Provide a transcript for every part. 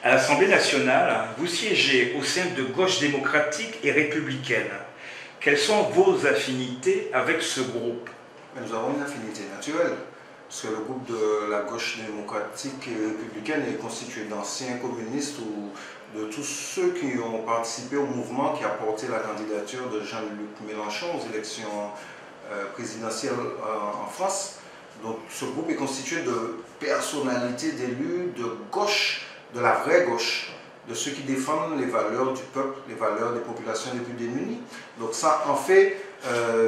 À l'Assemblée nationale, vous siégez au sein de Gauche démocratique et républicaine. Quelles sont vos affinités avec ce groupe? Nous avons une affinité naturelle, parce que le groupe de la Gauche démocratique et républicaine est constitué d'anciens communistes ou de tous ceux qui ont participé au mouvement qui a porté la candidature de Jean-Luc Mélenchon aux élections présidentielles en France. Donc ce groupe est constitué de personnalités d'élus de gauche, de la vraie gauche, de ceux qui défendent les valeurs du peuple, les valeurs des populations les plus démunies. Donc ça en fait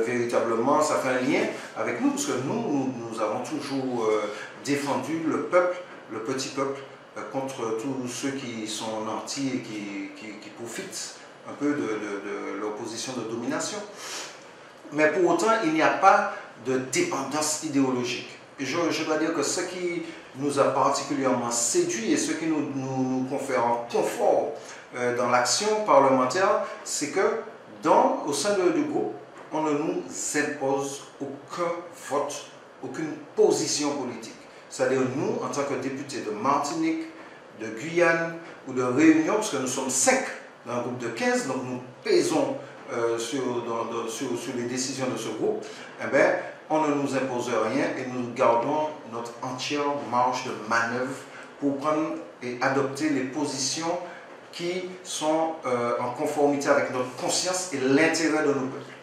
véritablement, ça fait un lien avec nous, parce que nous avons toujours défendu le peuple, le petit peuple, contre tous ceux qui sont nantis et qui profitent un peu de l'opposition de domination. Mais pour autant, il n'y a pas de dépendance idéologique. Et je dois dire que ce qui nous a particulièrement séduit et ce qui nous confère un confort dans l'action parlementaire, c'est que au sein du groupe, on ne nous impose aucun vote, aucune position politique. C'est-à-dire nous, en tant que députés de Martinique, de Guyane ou de Réunion, parce que nous sommes 5 dans un groupe de 15, donc nous pèsons sur les décisions de ce groupe, eh bien, on ne nous impose rien et nous gardons notre entière marge de manœuvre pour prendre et adopter les positions qui sont en conformité avec notre conscience et l'intérêt de nos peuples.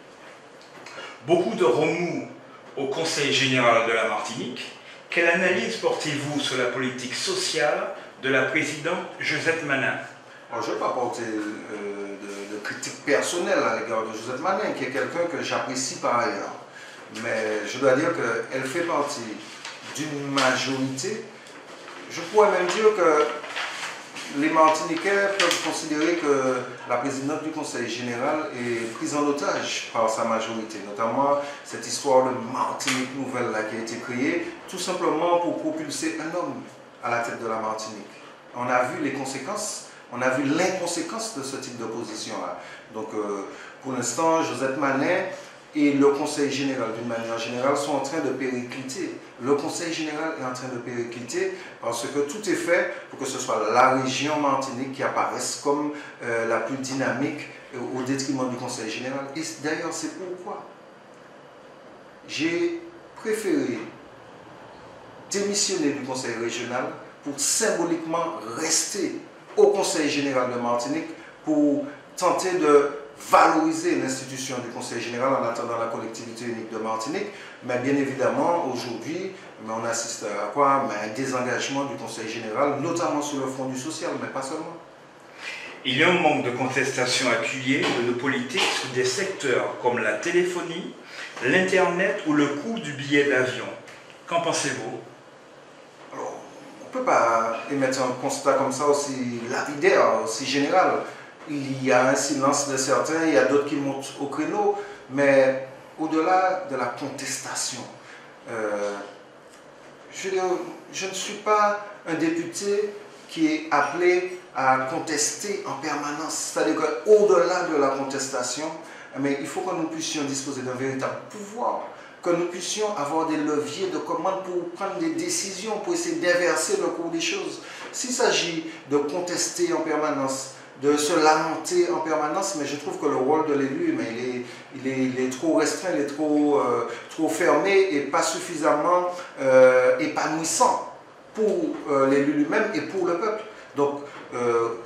Beaucoup de remous au Conseil général de la Martinique. Quelle analyse portez-vous sur la politique sociale de la présidente Josette Manin? Alors, je ne vais pas porter de critique personnelle à l'égard de Josette Manin, qui est quelqu'un que j'apprécie par ailleurs. Mais je dois dire qu'elle fait partie d'une majorité. Je pourrais même dire que les Martiniquais peuvent considérer que la présidente du Conseil général est prise en otage par sa majorité, notamment cette histoire de Martinique nouvelle là, qui a été créée, tout simplement pour propulser un homme à la tête de la Martinique. On a vu les conséquences, on a vu l'inconséquence de ce type d'opposition-là. Donc, pour l'instant, Josette Manin et le Conseil général, d'une manière générale, sont en train de péricliter. Le Conseil général est en train de péricliter parce que tout est fait pour que ce soit la région Martinique qui apparaisse comme la plus dynamique au détriment du Conseil général. Et d'ailleurs, c'est pourquoi j'ai préféré démissionner du Conseil régional pour symboliquement rester au Conseil général de Martinique pour tenter de valoriser l'institution du Conseil général en attendant la collectivité unique de Martinique. Mais bien évidemment, aujourd'hui, on assiste à quoi? Un désengagement du Conseil général, notamment sur le front du social, mais pas seulement. Il y a un manque de contestation appuyée de nos politiques sur des secteurs comme la téléphonie, l'Internet ou le coût du billet d'avion. Qu'en pensez-vous? Alors, on ne peut pas émettre un constat comme ça aussi lapidaire, aussi général. Il y a un silence de certains, il y a d'autres qui montent au créneau, mais au-delà de la contestation, je ne suis pas un député qui est appelé à contester en permanence. C'est-à-dire qu'au-delà de la contestation, mais il faut que nous puissions disposer d'un véritable pouvoir, que nous puissions avoir des leviers de commande pour prendre des décisions, pour essayer d'inverser le cours des choses. S'il s'agit de contester en permanence, de se lamenter en permanence, mais je trouve que le rôle de l'élu, il est trop restreint, il est trop fermé et pas suffisamment épanouissant pour l'élu lui-même et pour le peuple. Donc,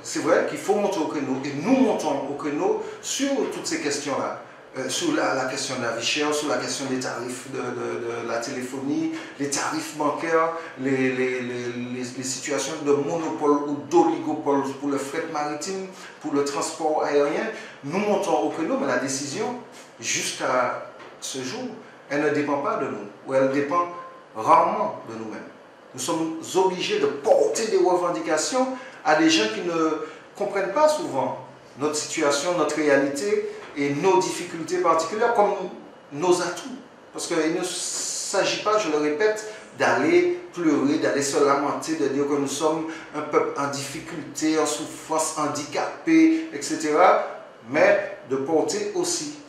c'est vrai qu'il faut monter au créneau, et nous montons au créneau sur toutes ces questions-là. Sur la question de la vie chère, sur la question des tarifs de la téléphonie, les tarifs bancaires, les situations de monopole ou d'oligopole pour le fret maritime, pour le transport aérien. Nous montons au créneau, mais la décision, jusqu'à ce jour, elle ne dépend pas de nous, ou elle dépend rarement de nous-mêmes. Nous sommes obligés de porter des revendications à des gens qui ne comprennent pas souvent notre situation, notre réalité, et nos difficultés particulières comme nos atouts. Parce qu'il ne s'agit pas, je le répète, d'aller pleurer, d'aller se lamenter, de dire que nous sommes un peuple en difficulté, en souffrance, handicapé, etc. Mais de porter aussi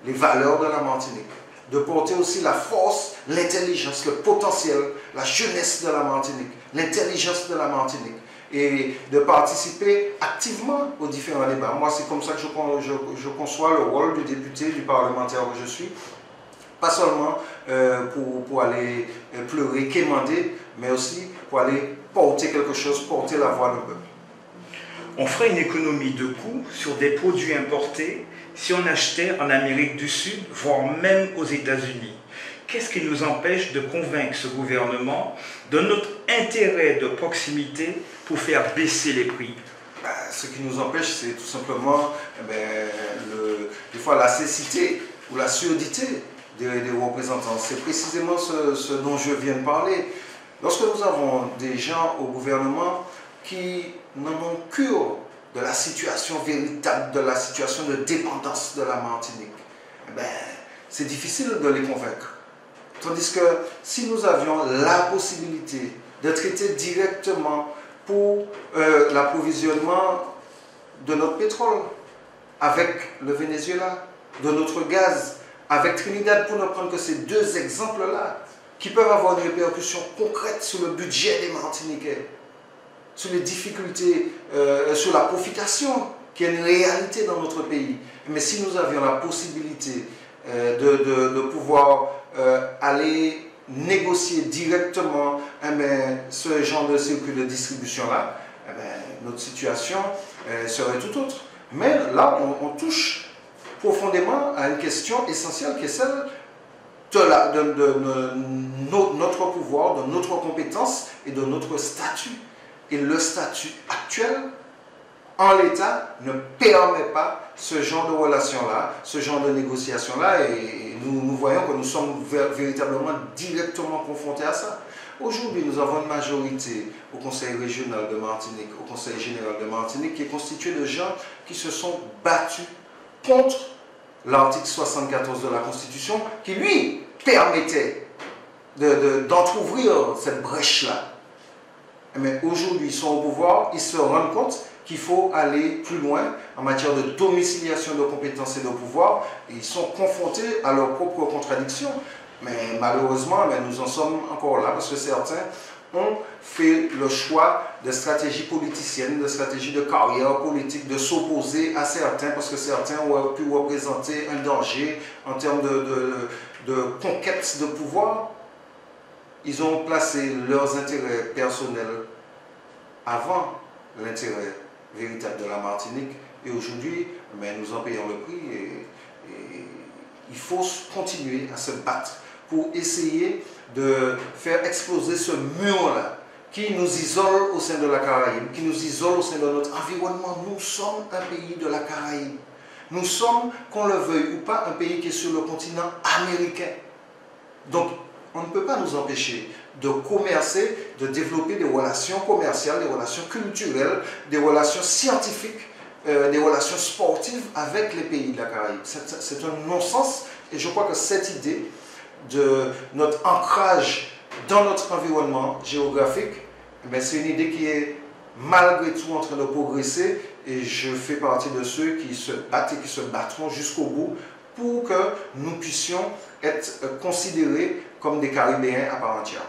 les valeurs de la Martinique, de porter aussi la force, l'intelligence, le potentiel, la jeunesse de la Martinique, l'intelligence de la Martinique. et de participer activement aux différents débats. Moi, c'est comme ça que je conçois le rôle du député, du parlementaire que je suis. Pas seulement pour aller pleurer, quémander, mais aussi pour aller porter quelque chose, porter la voix du peuple. On ferait une économie de coûts sur des produits importés si on achetait en Amérique du Sud, voire même aux États-Unis. Qu'est-ce qui nous empêche de convaincre ce gouvernement de notre intérêt de proximité pour faire baisser les prix? Ce qui nous empêche, c'est tout simplement des fois la cécité ou la surdité des représentants. C'est précisément ce dont je viens de parler. Lorsque nous avons des gens au gouvernement qui n'en ont cure de la situation véritable, de la situation de dépendance de la Martinique, c'est difficile de les convaincre. Tandis que si nous avions la possibilité de traiter directement pour l'approvisionnement de notre pétrole avec le Venezuela, de notre gaz, avec Trinidad, pour ne prendre que ces deux exemples-là, qui peuvent avoir une répercussion concrète sur le budget des Martiniquais, sur les difficultés, sur la profitation, qui est une réalité dans notre pays. Mais si nous avions la possibilité de pouvoir aller négocier directement ce genre de circuit de distribution-là, notre situation serait tout autre. Mais là, on touche profondément à une question essentielle qui est celle de notre pouvoir, de notre compétence et de notre statut. Et le statut actuel, en l'état, ne permet pas ce genre de relation-là, ce genre de négociation-là, et nous voyons que nous sommes véritablement directement confrontés à ça. Aujourd'hui, nous avons une majorité au Conseil régional de Martinique, au Conseil général de Martinique, qui est constituée de gens qui se sont battus contre l'article 74 de la Constitution, qui lui permettait d'entrouvrir cette brèche-là. Mais aujourd'hui, ils sont au pouvoir, ils se rendent compte qu'il faut aller plus loin en matière de domiciliation de compétences et de pouvoir, et ils sont confrontés à leurs propres contradictions. Mais malheureusement, nous en sommes encore là, parce que certains ont fait le choix de stratégie politicienne, de stratégie de carrière politique, de s'opposer à certains, parce que certains ont pu représenter un danger en termes de conquête de pouvoir. Ils ont placé leurs intérêts personnels avant l'intérêt véritable de la Martinique. Et aujourd'hui, nous en payons le prix et il faut continuer à se battre pour essayer de faire exploser ce mur-là qui nous isole au sein de la Caraïbe, qui nous isole au sein de notre environnement. Nous sommes un pays de la Caraïbe. Nous sommes, qu'on le veuille ou pas, un pays qui est sur le continent américain. Donc, on ne peut pas nous empêcher de commercer, de développer des relations commerciales, des relations culturelles, des relations scientifiques, des relations sportives avec les pays de la Caraïbe. C'est un non-sens et je crois que cette idée de notre ancrage dans notre environnement géographique, c'est une idée qui est malgré tout en train de progresser et je fais partie de ceux qui se battent et qui se battront jusqu'au bout pour que nous puissions être considérés comme des Caribéens à part entière.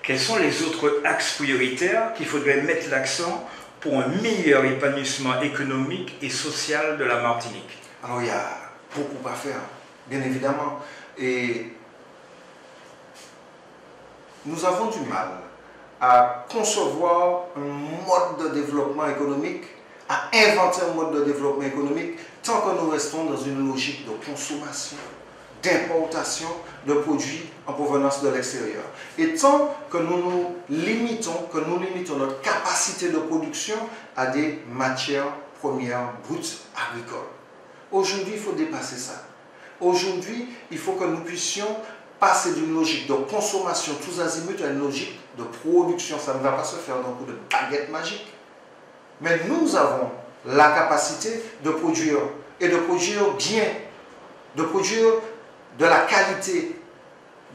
Quels sont les autres axes prioritaires qu'il faudrait mettre l'accent pour un meilleur épanouissement économique et social de la Martinique? Alors il y a beaucoup à faire, bien évidemment. Et nous avons du mal à concevoir un mode de développement économique, à inventer un mode de développement économique tant que nous restons dans une logique de consommation, d'importation de produits en provenance de l'extérieur. Et tant que nous limitons notre capacité de production à des matières premières brutes agricoles. Aujourd'hui, il faut dépasser ça. Aujourd'hui, il faut que nous puissions passer d'une logique de consommation tous azimuts à une logique de production. Ça ne va pas se faire d'un coup de baguette magique. Mais nous avons la capacité de produire, et de produire bien, de produire de la qualité,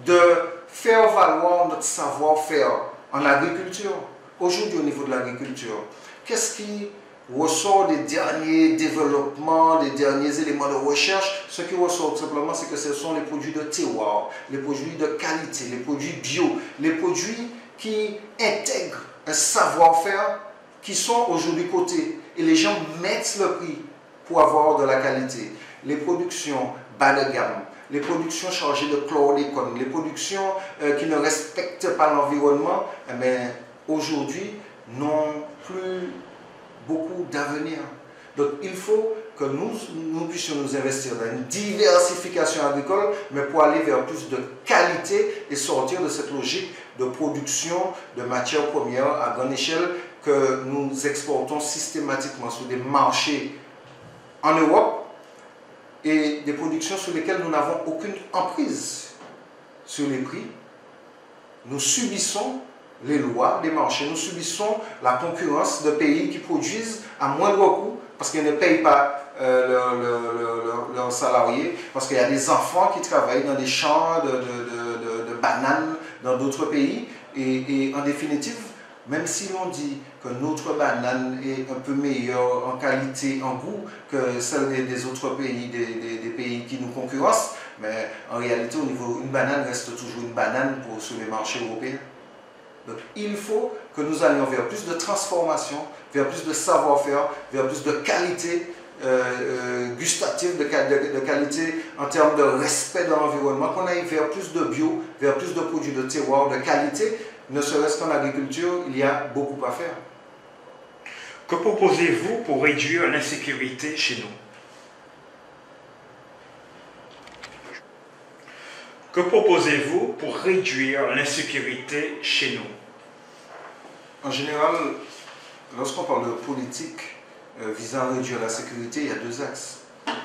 de faire valoir notre savoir-faire en agriculture. Aujourd'hui, au niveau de l'agriculture, qu'est-ce qui ressort des derniers développements, des derniers éléments de recherche? Ce qui ressort tout simplement, c'est que ce sont les produits de terroir, les produits de qualité, les produits bio, les produits qui intègrent un savoir-faire qui sont aujourd'hui cotés. Et les gens mettent le prix pour avoir de la qualité. Les productions bas de gamme, les productions chargées de chlordécone, les productions qui ne respectent pas l'environnement, mais aujourd'hui n'ont plus beaucoup d'avenir. Donc il faut que nous puissions nous investir dans une diversification agricole, mais pour aller vers plus de qualité et sortir de cette logique de production de matières premières à grande échelle que nous exportons systématiquement sur des marchés en Europe et des productions sur lesquelles nous n'avons aucune emprise sur les prix. Nous subissons les lois des marchés, nous subissons la concurrence de pays qui produisent à moindre coût parce qu'ils ne payent pas leurs salariés, parce qu'il y a des enfants qui travaillent dans des champs de bananes dans d'autres pays. Et en définitive, même si l'on dit que notre banane est un peu meilleure en qualité, en goût que celle des autres pays, des pays qui nous concurrencent, mais en réalité, au niveau, une banane reste toujours une banane sur les marchés européens. Donc il faut que nous allions vers plus de transformation, vers plus de savoir-faire, vers plus de qualité gustative, de qualité en termes de respect de l'environnement, qu'on aille vers plus de bio, vers plus de produits de terroir, de qualité. Ne serait-ce qu'en agriculture, il y a beaucoup à faire. Que proposez-vous pour réduire l'insécurité chez nous? Que proposez-vous pour réduire l'insécurité chez nous? En général, lorsqu'on parle de politique visant à réduire la sécurité, il y a deux axes.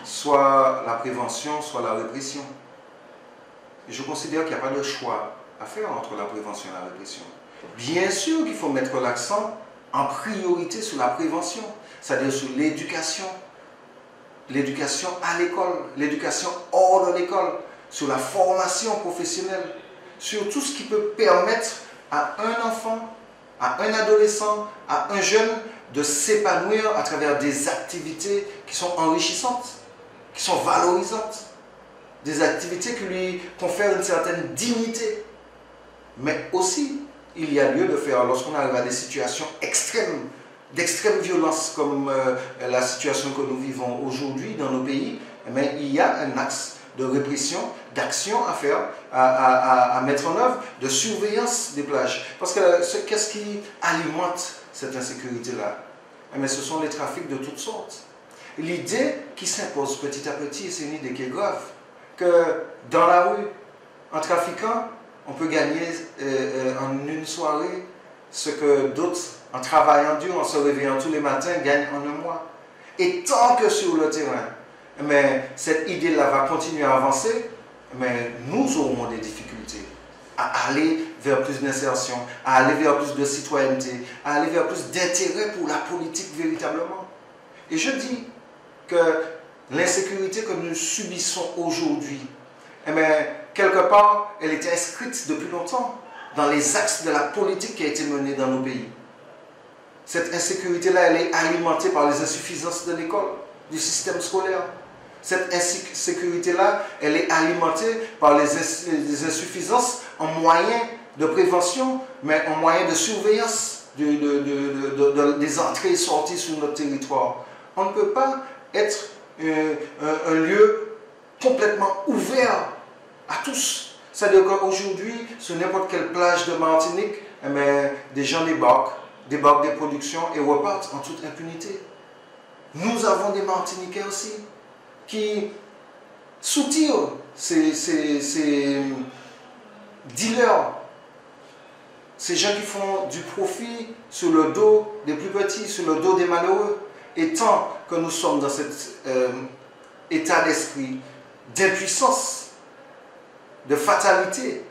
Soit la prévention, soit la répression. Et je considère qu'il n'y a pas de choix à faire entre la prévention et la répression. Bien sûr qu'il faut mettre l'accent en priorité sur la prévention, c'est-à-dire sur l'éducation. L'éducation à l'école, l'éducation hors de l'école, sur la formation professionnelle, sur tout ce qui peut permettre à un enfant, à un adolescent, à un jeune de s'épanouir à travers des activités qui sont enrichissantes, qui sont valorisantes, des activités qui lui confèrent une certaine dignité. Mais aussi, il y a lieu de faire, lorsqu'on arrive à des situations extrêmes, d'extrême violence comme la situation que nous vivons aujourd'hui dans nos pays, mais il y a un axe de répression, d'action à faire, à mettre en œuvre, de surveillance des plages. Parce que qu'est-ce qui alimente cette insécurité-là? Mais ce sont les trafics de toutes sortes. L'idée qui s'impose petit à petit, et c'est une idée qui est grave, que dans la rue, en trafiquant, on peut gagner en une soirée ce que d'autres, en travaillant dur, en se réveillant tous les matins, gagnent en un mois. Et tant que sur le terrain, mais cette idée-là va continuer à avancer, mais nous aurons des difficultés à aller vers plus d'insertion, à aller vers plus de citoyenneté, à aller vers plus d'intérêt pour la politique véritablement. Et je dis que l'insécurité que nous subissons aujourd'hui, quelque part, elle était inscrite depuis longtemps dans les axes de la politique qui a été menée dans nos pays. Cette insécurité-là, elle est alimentée par les insuffisances de l'école, du système scolaire. Cette insécurité-là, elle est alimentée par les insuffisances en moyens de prévention, mais en moyens de surveillance des entrées et sorties sur notre territoire. On ne peut pas être un lieu complètement ouvert à tous. C'est-à-dire qu'aujourd'hui, sur n'importe quelle plage de Martinique, des gens débarquent des productions et repartent en toute impunité. Nous avons des Martiniquais aussi qui soutirent ces dealers, ces gens qui font du profit sur le dos des plus petits, sur le dos des malheureux. Et tant que nous sommes dans cet état d'esprit d'impuissance, de fatalité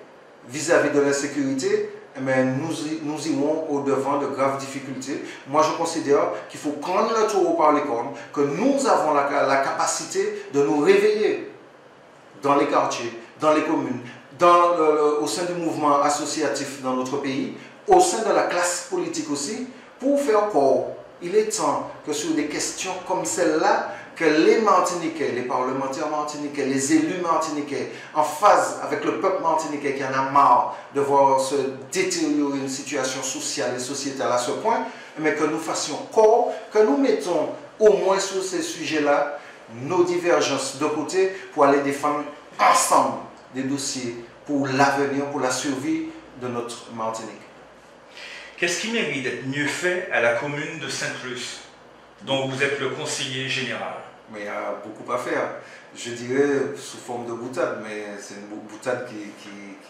vis-à-vis de l'insécurité, nous irons au-devant de graves difficultés. Moi, je considère qu'il faut prendre le taureau par les cornes, que nous avons la capacité de nous réveiller dans les quartiers, dans les communes, au sein du mouvement associatif dans notre pays, au sein de la classe politique aussi, pour faire corps. Il est temps que sur des questions comme celle-là, que les Martiniquais, les parlementaires martiniquais, les élus martiniquais, en phase avec le peuple martiniquais qui en a marre de voir se détériorer une situation sociale et sociétale à ce point, mais que nous fassions corps, que nous mettons au moins sur ces sujets-là nos divergences de côté pour aller défendre ensemble des dossiers pour l'avenir, pour la survie de notre Martinique. Qu'est-ce qui mérite d'être mieux fait à la commune de Sainte-Luce, dont vous êtes le conseiller général? Mais il y a beaucoup à faire. Je dirais sous forme de boutade, mais c'est une boutade qui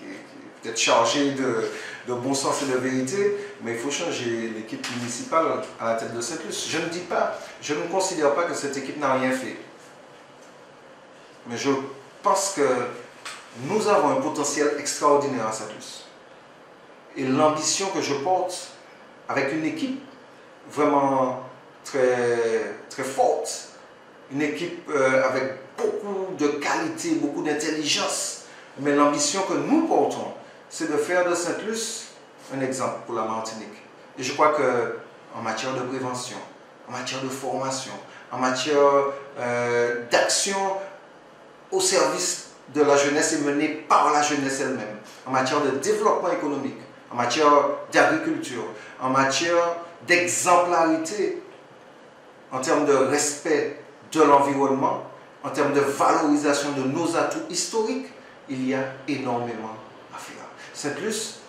est peut-être chargée de bon sens et de vérité, mais il faut changer l'équipe municipale à la tête de Sainte-Luce. Je ne dis pas, je ne considère pas que cette équipe n'a rien fait. Mais je pense que nous avons un potentiel extraordinaire à Sainte-Luce. Et l'ambition que je porte avec une équipe vraiment très forte, une équipe avec beaucoup de qualité, beaucoup d'intelligence, mais l'ambition que nous portons, c'est de faire de Sainte-Luce un exemple pour la Martinique. Et je crois qu'en matière de prévention, en matière de formation, en matière d'action au service de la jeunesse et menée par la jeunesse elle-même, en matière de développement économique, en matière d'agriculture, en matière d'exemplarité, en termes de respect de l'environnement, en termes de valorisation de nos atouts historiques, il y a énormément à faire. Sainte-Luce,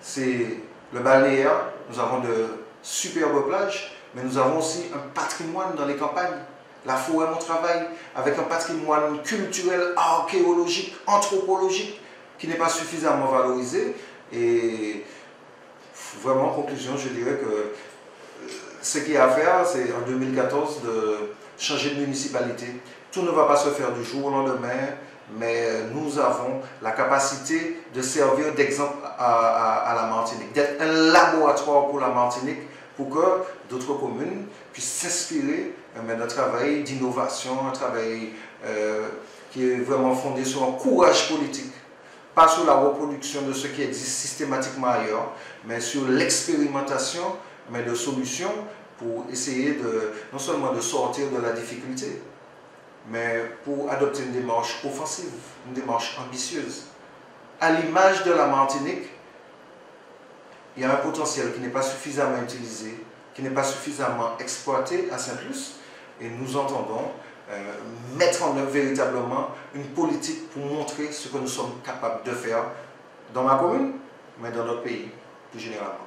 c'est le balnéaire, nous avons de superbes plages, mais nous avons aussi un patrimoine dans les campagnes. La forêt, mon travail, avec un patrimoine culturel, archéologique, anthropologique, qui n'est pas suffisamment valorisé. Et vraiment, en conclusion, je dirais que ce qu'il y a à faire, c'est en 2014 de changer de municipalité. Tout ne va pas se faire du jour au lendemain, mais nous avons la capacité de servir d'exemple à la Martinique, d'être un laboratoire pour la Martinique, pour que d'autres communes puissent s'inspirer d'un travail d'innovation, un travail qui est vraiment fondé sur un courage politique, pas sur la reproduction de ce qui existe systématiquement ailleurs, mais sur l'expérimentation de solutions pour essayer non seulement de sortir de la difficulté, mais pour adopter une démarche offensive, une démarche ambitieuse. À l'image de la Martinique, il y a un potentiel qui n'est pas suffisamment utilisé, qui n'est pas suffisamment exploité à Sainte-Luce, et nous entendons mettre en œuvre véritablement une politique pour montrer ce que nous sommes capables de faire dans ma commune, mais dans notre pays plus généralement.